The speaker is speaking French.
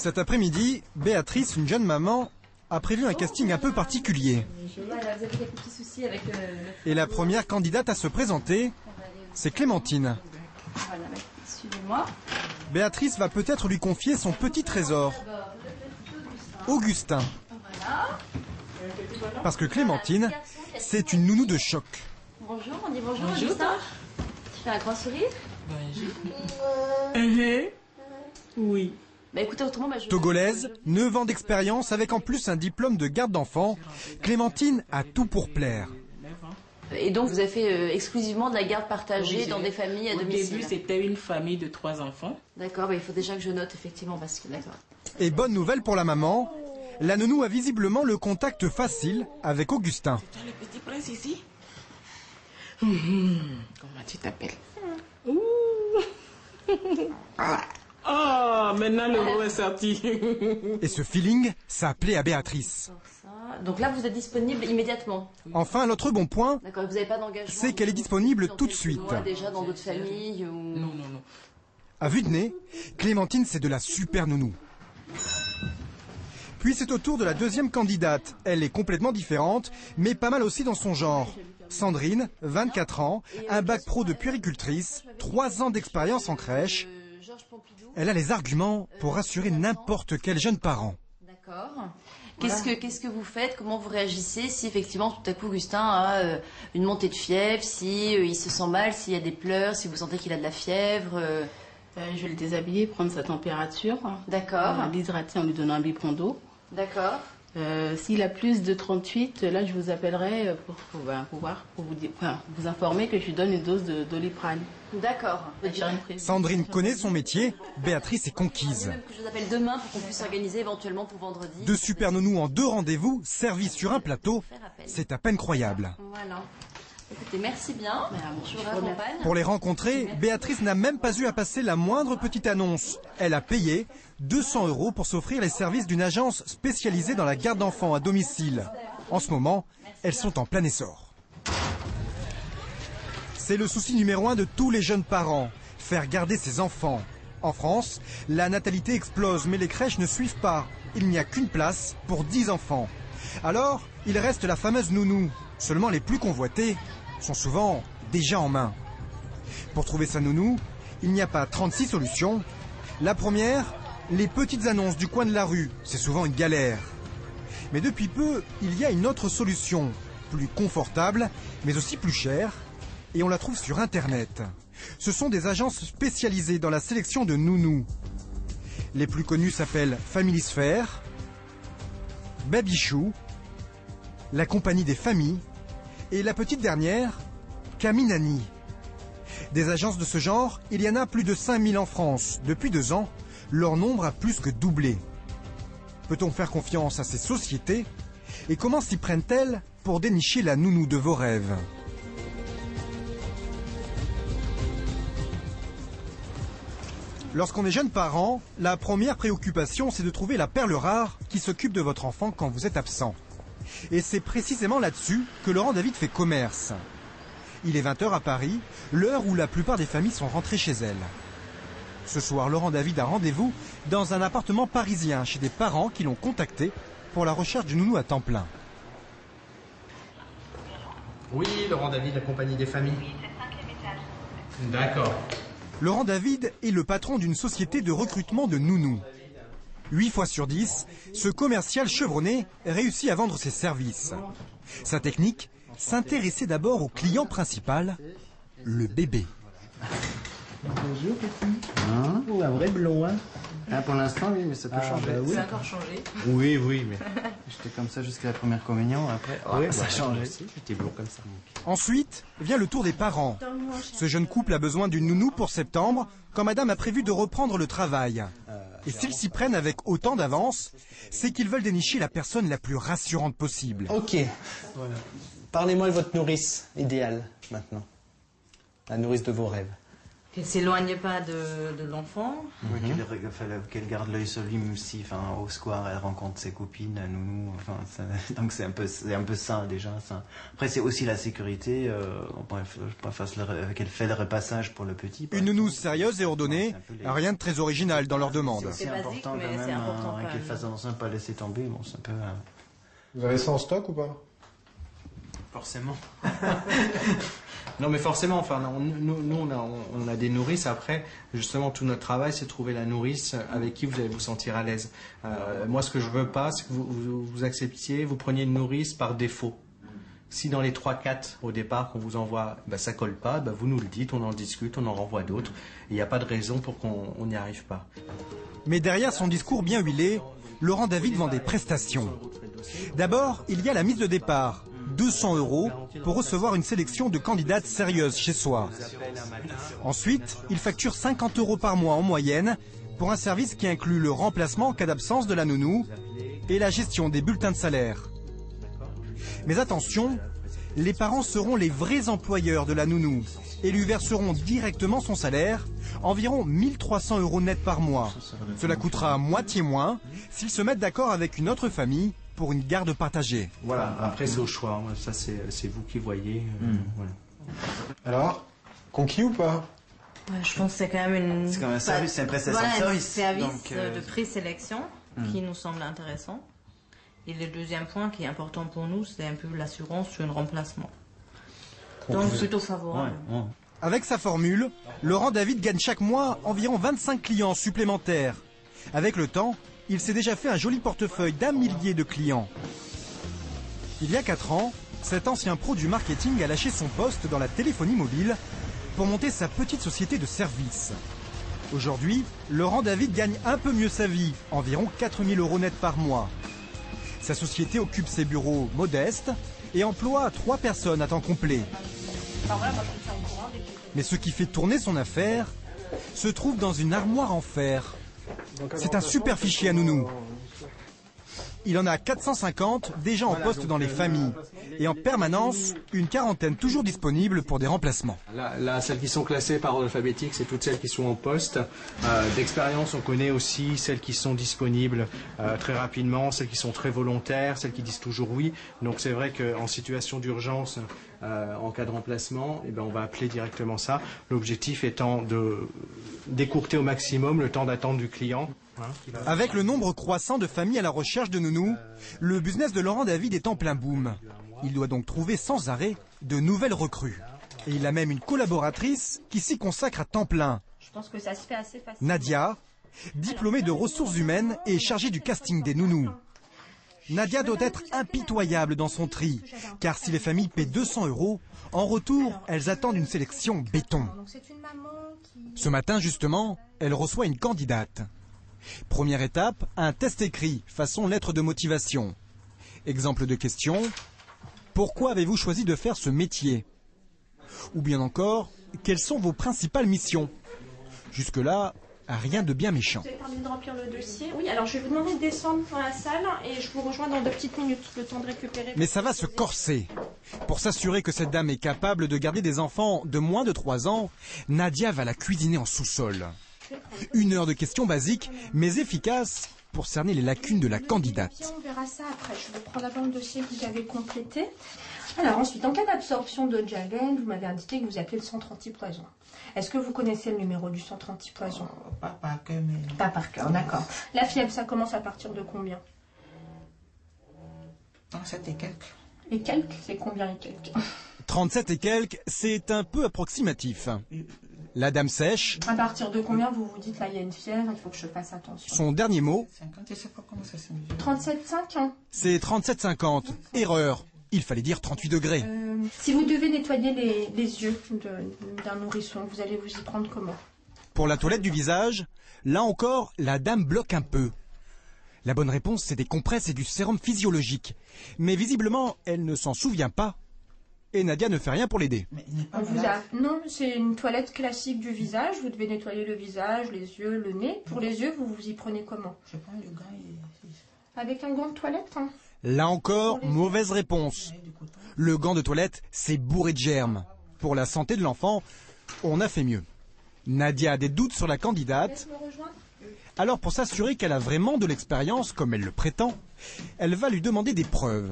Cet après-midi, Béatrice, une jeune maman, a prévu un casting un peu particulier. Voilà, vous avez quelques petits soucis avec Et la première candidate à se présenter, c'est Clémentine. Voilà, suivez-moi. Béatrice va peut-être lui confier son petit trésor, Augustin. Parce que Clémentine, c'est une nounou de choc. Bonjour, on dit bonjour, Augustin. Tu fais un grand sourire? Bonjour. Oui. Bah écoutez, autrement, Togolaise, 9 ans d'expérience avec en plus un diplôme de garde d'enfants, Clémentine a tout pour plaire. Et donc vous avez fait exclusivement de la garde partagée dans des familles à domicile? Au début, c'était une famille de 3 enfants. D'accord, bah il faut déjà que je note effectivement parce que d'accord. Et bonne nouvelle pour la maman, la nounou a visiblement le contact facile avec Augustin. Tu as le petit prince ici? Comment tu t'appelles? Oh, maintenant le mot est sorti. Et ce feeling, ça plaît à Béatrice. Donc là, vous êtes disponible immédiatement? Enfin, l'autre bon point, d'accord, vous n'avez pas d'engagement, c'est qu'elle est disponible tout de suite. Déjà dans d'autres familles ou... Non, non, non. À vue de nez, Clémentine, c'est de la super nounou. Puis c'est au tour de la deuxième candidate. Elle est complètement différente, mais pas mal aussi dans son genre. Sandrine, 24 ans, un bac pro de puéricultrice, 3 ans d'expérience en crèche. Elle a les arguments pour rassurer n'importe quel jeune parent. D'accord. Qu'est-ce que vous faites? Comment vous réagissez si effectivement tout à coup Augustin a une montée de fièvre, si il se sent mal, s'il y a des pleurs, si vous sentez qu'il a de la fièvre? Je vais le déshabiller, prendre sa température. D'accord. L'hydrater en lui donnant un biberon d'eau. D'accord. S'il a plus de 38, là je vous appellerai pour vous informer que je lui donne une dose de Doliprane. D'accord. Sandrine connaît son métier, Béatrice est conquise. Même que je vous appelle demain pour qu'on puisse s'organiser éventuellement pour vendredi. 2 super nounous en 2 rendez-vous, servis sur un plateau, c'est à peine croyable. Voilà. Écoutez, merci bien. Je vous raccompagne. Pour les rencontrer, Béatrice n'a même pas eu à passer la moindre petite annonce. Elle a payé 200 € pour s'offrir les services d'une agence spécialisée dans la garde d'enfants à domicile. En ce moment, elles sont en plein essor. C'est le souci numéro 1 de tous les jeunes parents, faire garder ses enfants. En France, la natalité explose, mais les crèches ne suivent pas. Il n'y a qu'une place pour 10 enfants. Alors, il reste la fameuse nounou. Seulement les plus convoités sont souvent déjà en main. Pour trouver sa nounou, il n'y a pas 36 solutions. La première, les petites annonces du coin de la rue. C'est souvent une galère. Mais depuis peu, il y a une autre solution, plus confortable, mais aussi plus chère. Et on la trouve sur Internet. Ce sont des agences spécialisées dans la sélection de nounous. Les plus connues s'appellent Familisphère, Babychou, la compagnie des familles et la petite dernière, Caminani. Des agences de ce genre, il y en a plus de 5000 en France. Depuis 2 ans, leur nombre a plus que doublé. Peut-on faire confiance à ces sociétés? Et comment s'y prennent-elles pour dénicher la nounou de vos rêves? Lorsqu'on est jeune parent, la première préoccupation, c'est de trouver la perle rare qui s'occupe de votre enfant quand vous êtes absent. Et c'est précisément là-dessus que Laurent David fait commerce. Il est 20 h à Paris, l'heure où la plupart des familles sont rentrées chez elles. Ce soir, Laurent David a rendez-vous dans un appartement parisien chez des parents qui l'ont contacté pour la recherche d'une nounou à temps plein. Oui, Laurent David, la compagnie des familles. Oui, c'est 5e étage. D'accord. Laurent David est le patron d'une société de recrutement de nounous. 8 fois sur 10, ce commercial chevronné réussit à vendre ses services. Sa technique, s'intéresser d'abord au client principal, le bébé. Bonjour petit. Un vrai blond, hein. Pour l'instant, oui, mais ça peut changer. Bah oui. C'est encore changé. Oui, oui, mais j'étais comme ça jusqu'à la première communion. Après, Oui, ça a bah, changé. J'étais blond comme ça. Ensuite, vient le tour des parents. Ce jeune couple a besoin d'une nounou pour septembre, quand madame a prévu de reprendre le travail. Et s'ils s'y prennent avec autant d'avance, c'est qu'ils veulent dénicher la personne la plus rassurante possible. Ok. Voilà. Parlez-moi de votre nourrice idéale, maintenant. La nourrice de vos rêves. Qu'elle s'éloigne pas de l'enfant. Oui, qu'elle garde l'œil sur lui, même si au square elle rencontre ses copines, à nounou. Donc c'est un peu ça déjà. Ça. Après c'est aussi la sécurité. Qu'elle fait le repassage pour le petit. Une nounou sérieuse et ordonnée, rien de très original dans leur demande. C'est important quand même qu'elle fasse attention à ne pas laisser tomber. Bon, c'est un peu... Vous avez ça en stock ou pas? Forcément. Non mais forcément, enfin, nous on a des nourrices. Après, justement, tout notre travail, c'est de trouver la nourrice avec qui vous allez vous sentir à l'aise. Moi, ce que je veux pas, c'est que vous acceptiez, vous preniez une nourrice par défaut. Si dans les 3-4 au départ qu'on vous envoie, ça colle pas, vous nous le dites, on en discute, on en renvoie d'autres. Il n'y a pas de raison pour qu'on n'y arrive pas. Mais derrière son discours bien huilé, Laurent David vend des prestations. D'abord, il y a la mise de départ. 200 € pour recevoir une sélection de candidates sérieuses chez soi. Ensuite, il facture 50 € par mois en moyenne pour un service qui inclut le remplacement en cas d'absence de la nounou et la gestion des bulletins de salaire. Mais attention, les parents seront les vrais employeurs de la nounou et lui verseront directement son salaire, environ 1300 € net par mois. Cela coûtera moitié moins s'ils se mettent d'accord avec une autre famille pour une garde partagée. Voilà, après c'est au choix, ça c'est vous qui voyez. Voilà. Alors, conquis ou pas? Je pense que c'est quand même un service, c'est une prestation de service. Service de présélection qui nous semble intéressant. Et le deuxième point qui est important pour nous, c'est un peu l'assurance sur un remplacement. Donc plutôt favorable. Ouais. Avec sa formule, Laurent David gagne chaque mois environ 25 clients supplémentaires. Avec le temps, il s'est déjà fait un joli portefeuille d'1 millier de clients. Il y a 4 ans, cet ancien pro du marketing a lâché son poste dans la téléphonie mobile pour monter sa petite société de services. Aujourd'hui, Laurent David gagne un peu mieux sa vie, environ 4000 € net par mois. Sa société occupe ses bureaux modestes et emploie 3 personnes à temps complet. Mais ce qui fait tourner son affaire se trouve dans une armoire en fer. C'est un super fichier à nounou. Il en a 450 déjà en poste dans les familles et en permanence une quarantaine toujours disponibles pour des remplacements. Là, celles qui sont classées par ordre alphabétique, c'est toutes celles qui sont en poste. D'expérience, on connaît aussi celles qui sont disponibles très rapidement, celles qui sont très volontaires, celles qui disent toujours oui. Donc c'est vrai qu'en situation d'urgence, en cas de remplacement, on va appeler directement ça. L'objectif étant d'écourter au maximum le temps d'attente du client. Avec le nombre croissant de familles à la recherche de nounous, le business de Laurent David est en plein boom. Il doit donc trouver sans arrêt de nouvelles recrues. Et il a même une collaboratrice qui s'y consacre à temps plein. Je pense que ça se fait assez facilement. Nadia, diplômée de ressources humaines et chargée du casting des nounous. Nadia doit être impitoyable dans son tri, car si les familles paient 200 €, en retour, elles attendent une sélection béton. Ce matin, justement, elle reçoit une candidate. Première étape, un test écrit, façon lettre de motivation. Exemple de question, pourquoi avez-vous choisi de faire ce métier? Ou bien encore, quelles sont vos principales missions? Jusque-là, rien de bien méchant. Vous avez terminé de remplir le dossier? Oui, alors je vais vous demander de descendre dans la salle et je vous rejoins dans 2 petites minutes, le temps de récupérer. Mais ça va se corser. Pour s'assurer que cette dame est capable de garder des enfants de moins de 3 ans, Nadia va la cuisiner en sous-sol. 1 heure de questions basiques, mais efficaces pour cerner les lacunes de la candidate. On verra ça après. Je vais prendre d'abord le dossier que vous avez complété. Alors ensuite, en cas d'absorption de Jalen, vous m'avez indiqué que vous appelez le centre antipoison. Est-ce que vous connaissez le numéro du centre antipoison? Pas par cœur, mais... Pas par cœur, d'accord. La fièvre, ça commence à partir de combien? 37 et quelques. Et quelques, c'est combien et quelques? 37 et quelques, c'est un peu approximatif. La dame sèche. À partir de combien vous vous dites là il y a une fièvre, il faut que je fasse attention? Son dernier mot. 50, je sais pas comment ça se 37,5 hein. C'est 37,50. Erreur. Il fallait dire 38 degrés. Si vous devez nettoyer les yeux d'un nourrisson, vous allez vous y prendre comment? Pour la toilette du visage, là encore, la dame bloque un peu. La bonne réponse, c'est des compresses et du sérum physiologique. Mais visiblement, elle ne s'en souvient pas. Et Nadia ne fait rien pour l'aider. Non, c'est une toilette classique du visage. Vous devez nettoyer le visage, les yeux, le nez. Pour les yeux, vous vous y prenez comment? Je prends le gant et... Avec un gant de toilette hein. Là encore, mauvaise réponse. Le gant de toilette, c'est bourré de germes. Pour la santé de l'enfant, on a fait mieux. Nadia a des doutes sur la candidate. Alors pour s'assurer qu'elle a vraiment de l'expérience, comme elle le prétend, elle va lui demander des preuves.